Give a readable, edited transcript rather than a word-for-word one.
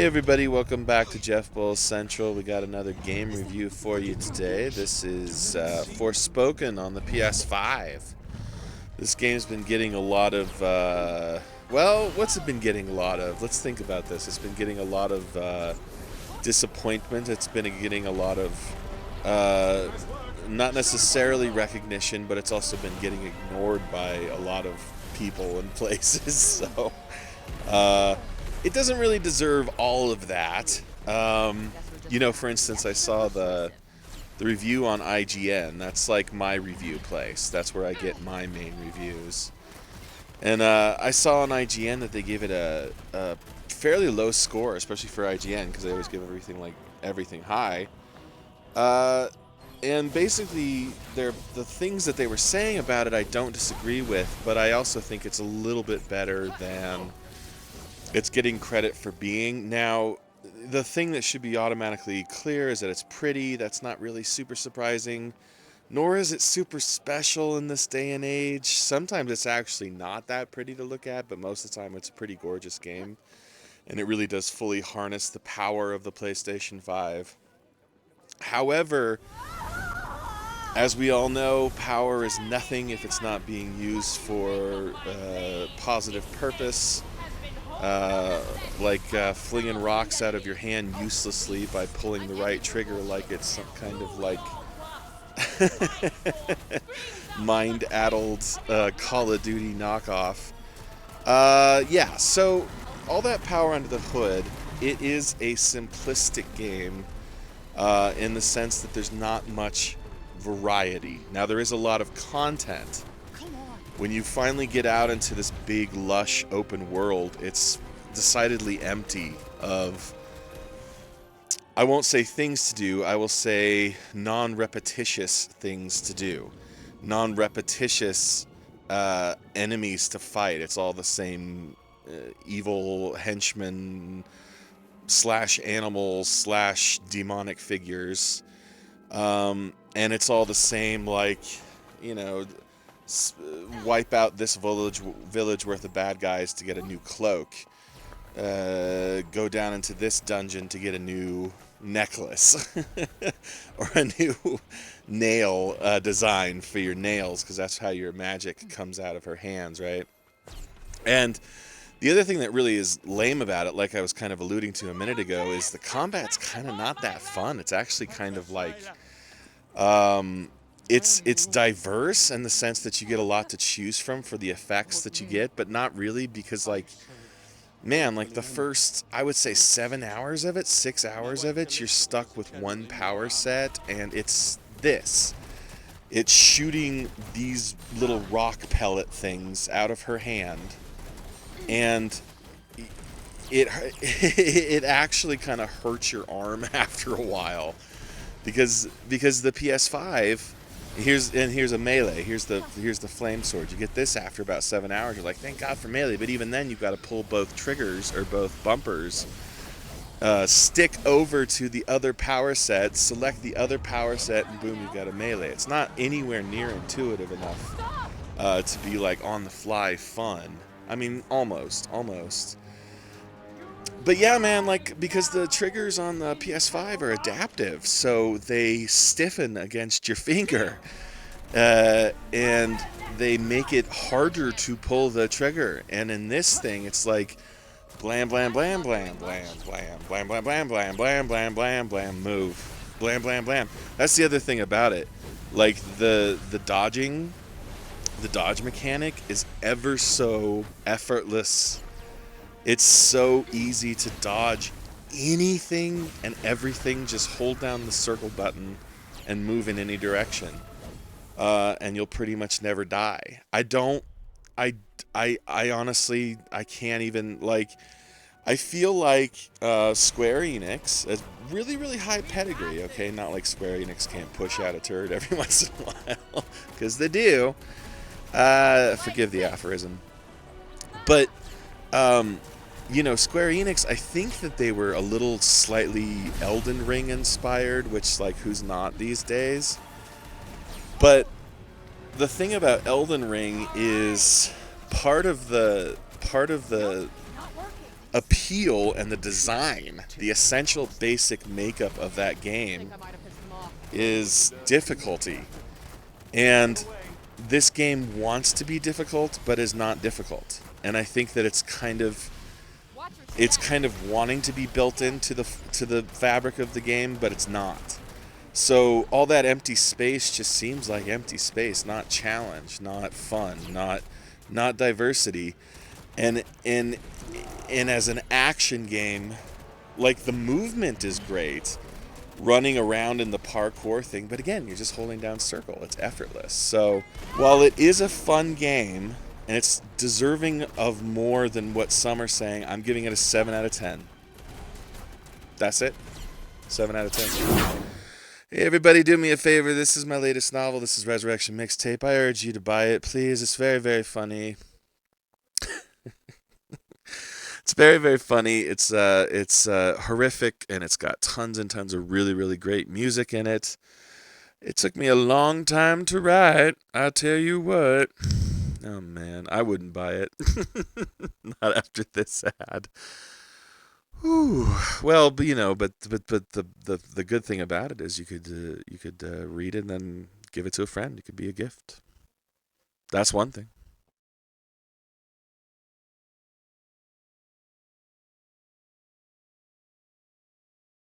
Hey everybody, welcome back to Jeff Bull Central. We got another game review for you today. This is Forspoken on the PS5. This game's been getting a lot of, well, what's it been getting a lot of? Let's think about this. It's been getting a lot of disappointment. It's been getting a lot of, not necessarily recognition, but it's also been getting ignored by a lot of people and places. So, it doesn't really deserve all of that. You know, for instance, I saw the review on IGN. That's like my review place. That's where I get my main reviews. And I saw on IGN that they gave it a fairly low score, especially for IGN, because they always give everything high. And basically, the things that they were saying about it, I don't disagree with, but I also think it's a little bit better than it's getting credit for being. Now, the thing that should be automatically clear is that it's pretty. That's not really super surprising, nor is it super special in this day and age. Sometimes it's actually not that pretty to look at, but most of the time it's a pretty gorgeous game, and it really does fully harness the power of the PlayStation 5. However, as we all know, power is nothing if it's not being used for positive purpose. Like flinging rocks out of your hand uselessly by pulling the right trigger like it's some kind of like mind-addled Call of Duty knockoff. Yeah, so all that power under the hood, it is a simplistic game in the sense that there's not much variety. Now, there is a lot of content. When you finally get out into this big, lush, open world, it's decidedly empty of, I won't say things to do, I will say non-repetitious things to do. Non-repetitious enemies to fight. It's all the same evil henchmen slash animals slash demonic figures. And it's all the same, like, you know, wipe out this village worth of bad guys to get a new cloak. Go down into this dungeon to get a new necklace. Or a new nail design for your nails, because that's how your magic comes out of her hands, right? And the other thing that really is lame about it, like I was kind of alluding to a minute ago, is the combat's kind of not that fun. It's actually kind of like... It's diverse in the sense that you get a lot to choose from for the effects that you get, but not really, because, like, man, like the first, I would say 7 hours of it, 6 hours of it, you're stuck with one power set, and it's this. It's shooting these little rock pellet things out of her hand, and it actually kind of hurts your arm after a while, because the PS5... Here's a melee. Here's the flame sword. You get this after about 7 hours. You're like, thank God for melee. But even then, you've got to pull both triggers or both bumpers, stick over to the other power set, select the other power set, and boom, you've got a melee. It's not anywhere near intuitive enough to be like on the fly fun. I mean, almost. But yeah, man, like, because the triggers on the PS5 are adaptive, so they stiffen against your finger, and they make it harder to pull the trigger. And in this thing, it's like blam, blam, blam, blam, blam, blam, blam, blam, blam, blam, blam, blam, blam, blam, move, blam, blam, blam. That's the other thing about it. Like the dodge mechanic is ever so effortless. It's so easy to dodge anything and everything. Just hold down the circle button and move in any direction, and you'll pretty much never die. I honestly, I can't even, like, I feel like Square Enix, a really, really high pedigree, okay? Not like Square Enix can't push out a turd every once in a while, because they do. Forgive the aphorism. But, you know, Square Enix, I think that they were a little slightly Elden Ring inspired, which, like, who's not these days? But the thing about Elden Ring is part of the appeal and the design, the essential basic makeup of that game is difficulty. And this game wants to be difficult, but is not difficult. And I think that it's kind of wanting to be built into the fabric of the game, but it's not. So all that empty space just seems like empty space, not challenge, not fun, not diversity. And as an action game, like the movement is great, running around in the parkour thing, but again, you're just holding down circle. It's effortless. So while it is a fun game and it's deserving of more than what some are saying, I'm giving it a 7 out of 10. That's it. 7 out of 10. Hey everybody, do me a favor. This is my latest novel. This is Resurrection Mixtape. I urge you to buy it, please. It's very, very funny. It's very, very funny. It's horrific, and it's got tons and tons of really, really great music in it. It took me a long time to write. I tell you what. Oh man, I wouldn't buy it. Not after this ad. Whew. Well, but the good thing about it is you could read it and then give it to a friend. It could be a gift. That's one thing.